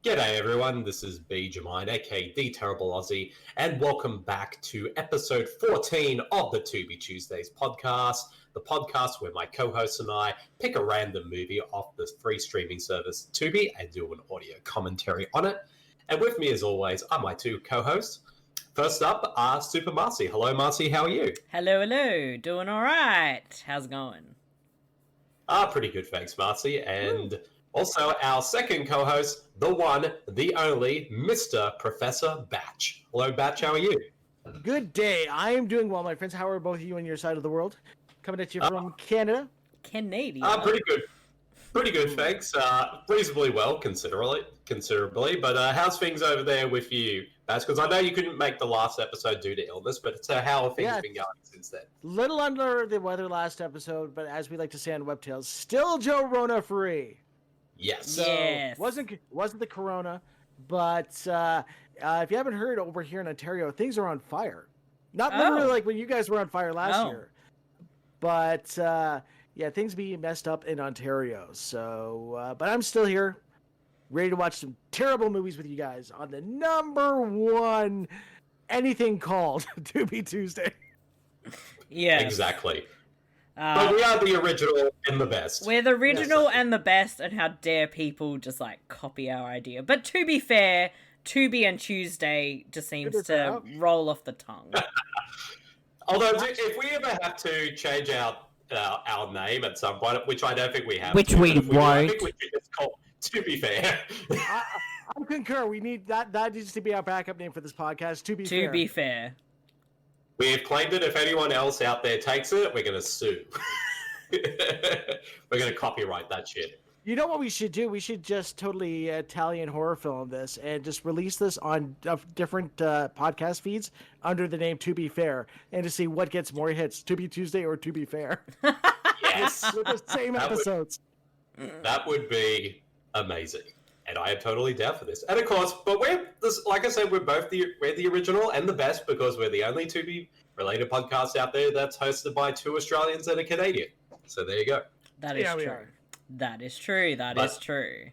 G'day everyone, this is Jermyn, aka The Terrible Aussie, and welcome back to episode 14 of the Tubi Tuesdays podcast, the podcast where my co-hosts and I pick a random movie off the free streaming service Tubi and do an audio commentary on it. And with me as always are my two co-hosts. First up are Super Marcey. Hello Marcey, how are you? Hello, doing alright. How's it going? Pretty good, thanks Marcey, and also, our second co-host, the one, the only, Mr. Professor Batch. Hello, Batch, how are you? Good day. I am doing well, my friends. How are both of you on your side of the world? Coming at you from Canada. Canadian. Pretty good. Pretty good, thanks. Reasonably well, considerably. But how's things over there with you, Batch? Because I know you couldn't make the last episode due to illness, but how have things been going since then? Little under the weather last episode, but as we like to say on Webtails, still Joe Rona free. Yes. So, wasn't the corona, but if you haven't heard, over here in Ontario, things are on fire. Not literally like when you guys were on fire last year, but things being messed up in Ontario. So, but I'm still here, ready to watch some terrible movies with you guys on the number one anything called Tubi Tuesday. Yeah, exactly. But we are the original and the best. We're the original and the best, and how dare people just like copy our idea. But to be fair, Tubi and Tuesday just seems to roll off the tongue. Although, if we ever have to change our name at some point, which I don't think we have, which we won't, I think we should just call To Be Fair. I concur. We need that. That needs to be our backup name for this podcast. To be fair. We have claimed it. If anyone else out there takes it, we're going to sue. We're going to copyright that shit. You know what we should do? We should just totally Italian horror film this and just release this on different podcast feeds under the name To Be Fair, and to see what gets more hits, To Be Tuesday or To Be Fair. Yes. With the same episodes. That would be amazing. And I am totally down for this. And of course, but like I said, we're the original and the best, because we're the only Tubi related podcast out there that's hosted by two Australians and a Canadian. So there you go. That is true. That is true. That is true.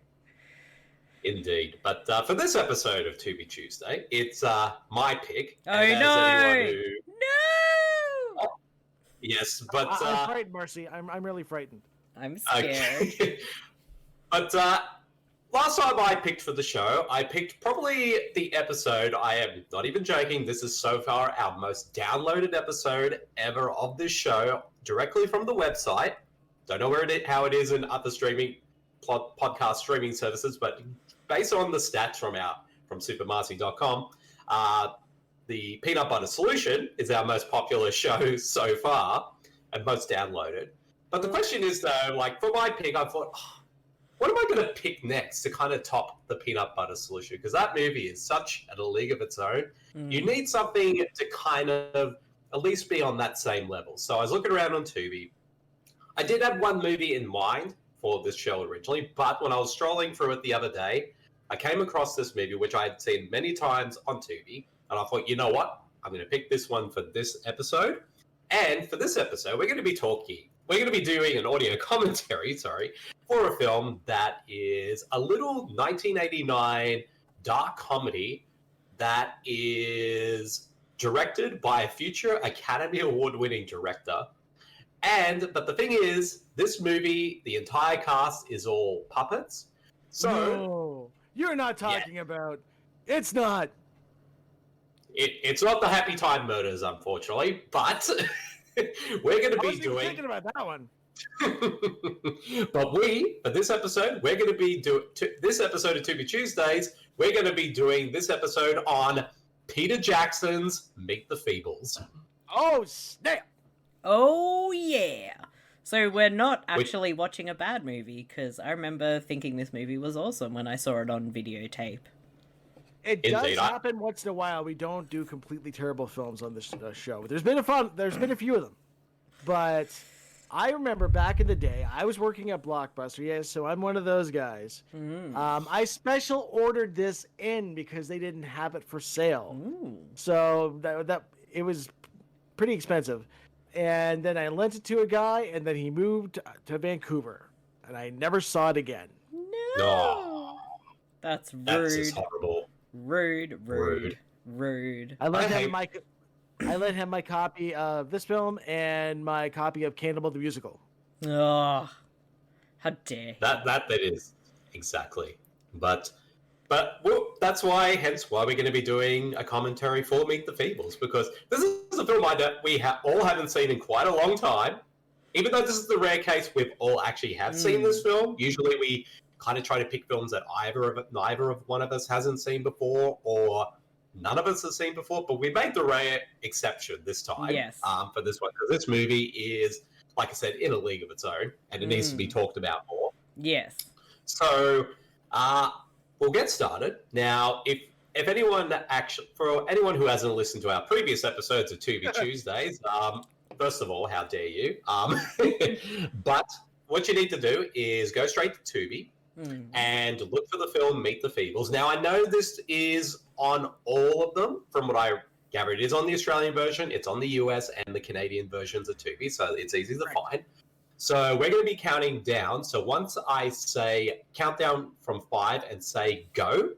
Indeed. But for this episode of Tubi Tuesday, it's my pick. Oh, no! No! Yes, but... I'm frightened, Marcy. I'm really frightened. I'm scared. Okay. But... last time I picked for the show, I picked probably the episode, I am not even joking, this is so far our most downloaded episode ever of this show, directly from the website. Don't know how it is in other podcast streaming services, but based on the stats from supermarcey.com, the Peanut Butter Solution is our most popular show so far, and most downloaded. But the question is though, like for my pick, I thought... what am I going to pick next to kind of top the Peanut Butter Solution? Because that movie is such at a league of its own. You need something to kind of at least be on that same level. So I was looking around on Tubi. I did have one movie in mind for this show originally, but when I was strolling through it the other day, I came across this movie, which I had seen many times on Tubi, and I thought, you know what? I'm going to pick this one for this episode. And for this episode, we're going to be doing an audio commentary, for a film that is a little 1989 dark comedy that is directed by a future Academy Award-winning director. But the thing is, this movie, the entire cast is all puppets. So no, you're not talking about... It's not. It's not the Happy Time Murders, unfortunately, but... we're going to be doing... thinking about that one. But for this episode, we're going to be doing... this episode of Tubi Tuesdays, we're going to be doing this episode on Peter Jackson's Meet The Feebles. Oh, snap! Oh, yeah. So we're not actually watching a bad movie, because I remember thinking this movie was awesome when I saw it on videotape. It does happen once in a while. We don't do completely terrible films on this show. There's been a few of them, but I remember back in the day, I was working at Blockbuster. Yes, so I'm one of those guys. I special ordered this in because they didn't have it for sale. So that it was pretty expensive, and then I lent it to a guy, and then he moved to Vancouver, and I never saw it again. No. That's rude. That's just horrible. Rude. I let him my copy of this film and my copy of Cannibal the Musical. Oh, how dare he. That is exactly. But that's hence why we're going to be doing a commentary for Meet the Feebles, because this is a film we all haven't seen in quite a long time. Even though this is the rare case we've all actually have seen this film. Usually we kind of try to pick films that neither of one of us hasn't seen before, or none of us have seen before. But we made the rare exception this time. Yes. For this one, because this movie is, like I said, in a league of its own, and it needs to be talked about more. Yes. So, we'll get started now. If anyone for anyone who hasn't listened to our previous episodes of Tubi Tuesdays, first of all, how dare you? But what you need to do is go straight to Tubi and look for the film Meet the Feebles. Now, I know this is on all of them, from what I gathered. It is on the Australian version, it's on the US and the Canadian versions of Tubi, so it's easy to find. So we're going to be counting down. So once I say count down from 5 and say go,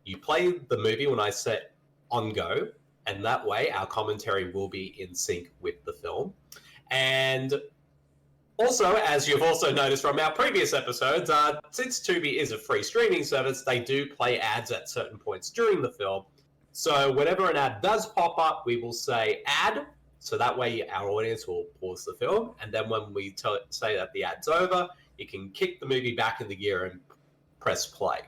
you play the movie when I set on go, and that way our commentary will be in sync with the film. And also, as you've also noticed from our previous episodes, since Tubi is a free streaming service, they do play ads at certain points during the film. So whenever an ad does pop up, we will say ad, so that way our audience will pause the film, and then when we say that the ad's over, you can kick the movie back into gear and press play.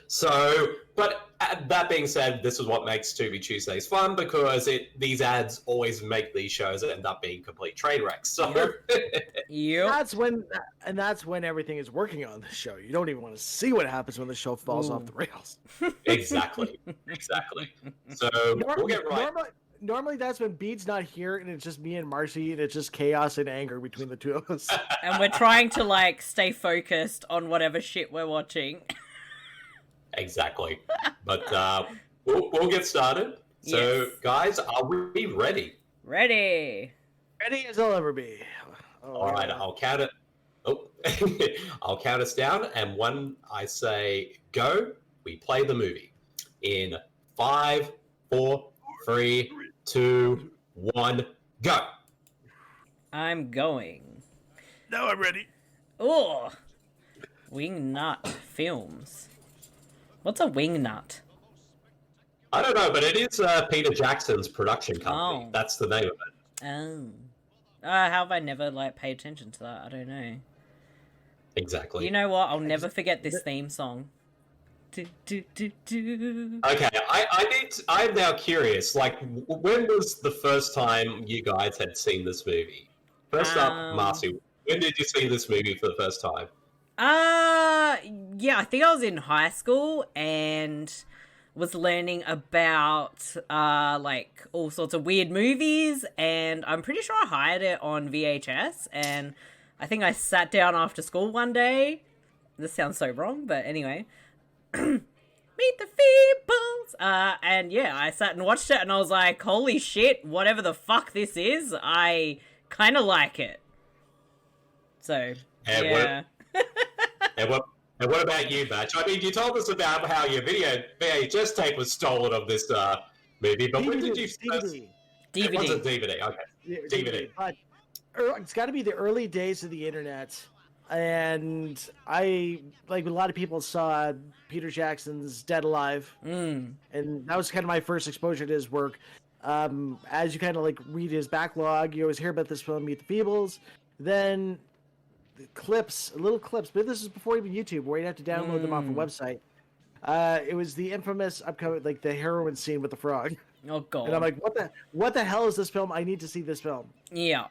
So, but that being said, this is what makes Tubi Tuesdays fun, because these ads always make these shows end up being complete train wrecks. So, that's when everything is working on the show. You don't even want to see what happens when the show falls off the rails. Exactly. So we'll get right. Normally that's when Bede's not here and it's just me and Marcy, and it's just chaos and anger between the two of us. And we're trying to stay focused on whatever shit we're watching. Exactly. But we'll get started. So, guys, are we ready? Ready as I'll ever be. All right, I'll count it. I'll count us down, and when I say go, we play the movie. In 5, 4, 3, 2, 1, go. I'm going. Now I'm ready. Oh, Wingnut Films. What's a wingnut? I don't know, but it is Peter Jackson's production company. Oh. That's the name of it. Oh. How have I never paid attention to that? I don't know. Exactly. You know what? I'll never forget this theme song. Do, do, do, do. Okay, I'm now curious. When was the first time you guys had seen this movie? First up, Marcy, when did you see this movie for the first time? Yeah, I think I was in high school and was learning about, all sorts of weird movies, and I'm pretty sure I hired it on VHS, and I think I sat down after school one day. This sounds so wrong, but anyway. Meet the Feebles! And yeah, I sat and watched it, and I was like, holy shit, whatever the fuck this is, I kind of like it. So, yeah. And what about you, Batch? I mean, you told us about how your VHS tape was stolen of this movie, but when did you first... DVD. It was a DVD, okay. Yeah, DVD. But it's got to be the early days of the internet, and I, like a lot of people, saw Peter Jackson's Dead Alive, and that was kind of my first exposure to his work. As you kind of read his backlog, you always hear about this film, Meet the Feebles, then... little clips, but this is before even YouTube, where you'd have to download them off a website. It was the infamous upcoming, the heroin scene with the frog. Oh god! And I'm like, what the hell is this film? I need to see this film. Yeah.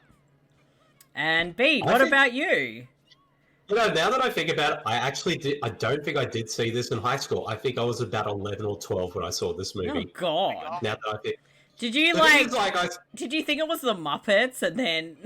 And Bede, what about you? You know, now that I think about it, I don't think I did see this in high school. I think I was about 11 or 12 when I saw this movie. Oh god! Now that I think, did you did you think it was the Muppets, and then?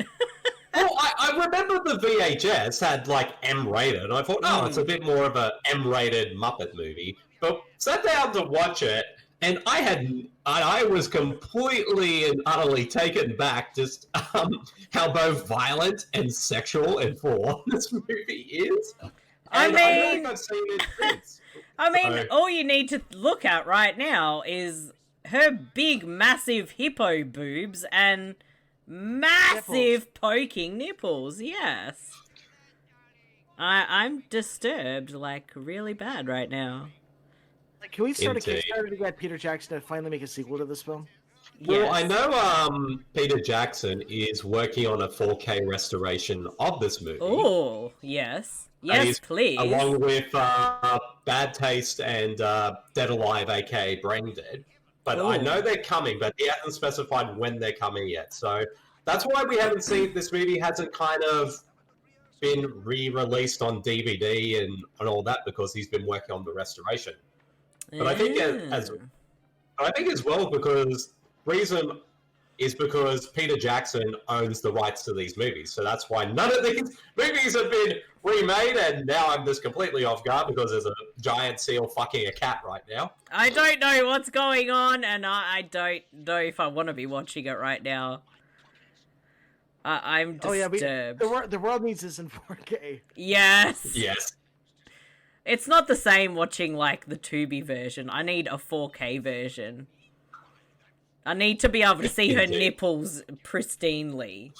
Well, I remember the VHS had M-rated, and I thought, it's a bit more of a M-rated Muppet movie. But sat down to watch it, and I was completely and utterly taken back just how both violent and sexual and full this movie is. And I don't think I've seen it since. I mean, So- all you need to look at right now is her big, massive hippo boobs and massive poking nipples. Yes. I'm disturbed, like, really bad right now. Like, can we start Indeed. a Kickstarter to get Peter Jackson to finally make a sequel to this film? Well, I Yes. know Peter Jackson is working on a 4K restoration of this movie. Oh, yes. And Yes, he's- please. Along with Bad Taste and Dead Alive, aka Brain Dead. But I Ooh. know they're coming, but he hasn't specified when they're coming yet. So that's why we haven't seen this movie hasn't kind of been re-released on DVD and all that, because he's been working on the restoration. But I think as well, because reason is because Peter Jackson owns the rights to these movies. So that's why none of these movies have been remade, and now I'm just completely off guard because there's a giant seal fucking a cat right now. I don't know what's going on, and I don't know if I want to be watching it right now. I'm disturbed. The world needs this in 4K. Yes. Yes. It's not the same watching, like, the Tubi version. I need a 4K version. I need to be able to see her Indeed. nipples pristinely.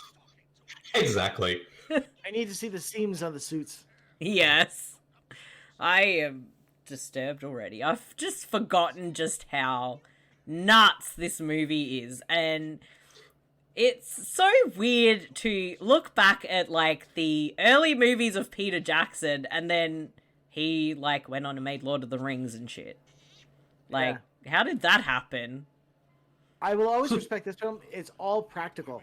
Exactly. I need to see the seams on the suits. Yes. I am disturbed already. I've just forgotten just how nuts this movie is. And it's so weird to look back at, like, the early movies of Peter Jackson, and then he, like, went on and made Lord of the Rings and shit. Like, how did that happen? I will always respect this film. It's all practical.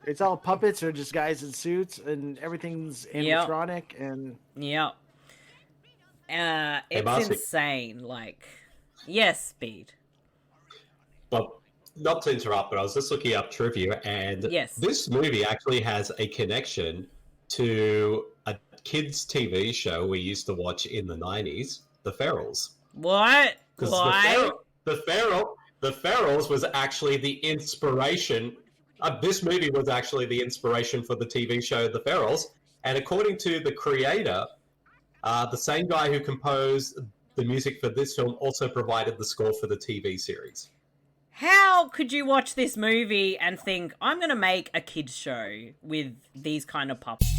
It's all puppets or just guys in suits, and everything's animatronic. And Yep. It's Marcy. insane. Like, yes, Bede. But not to interrupt, but I was just looking up trivia, and Yes. this movie actually has a connection to a kids' TV show we used to watch in the 90s, The Ferals. What? Because Why? the Ferals was actually the inspiration. This movie was actually the inspiration for the TV show The Ferals, and according to the creator, the same guy who composed the music for this film also provided the score for the TV series. How could you watch this movie and think, I'm going to make a kids show with these kind of puppets?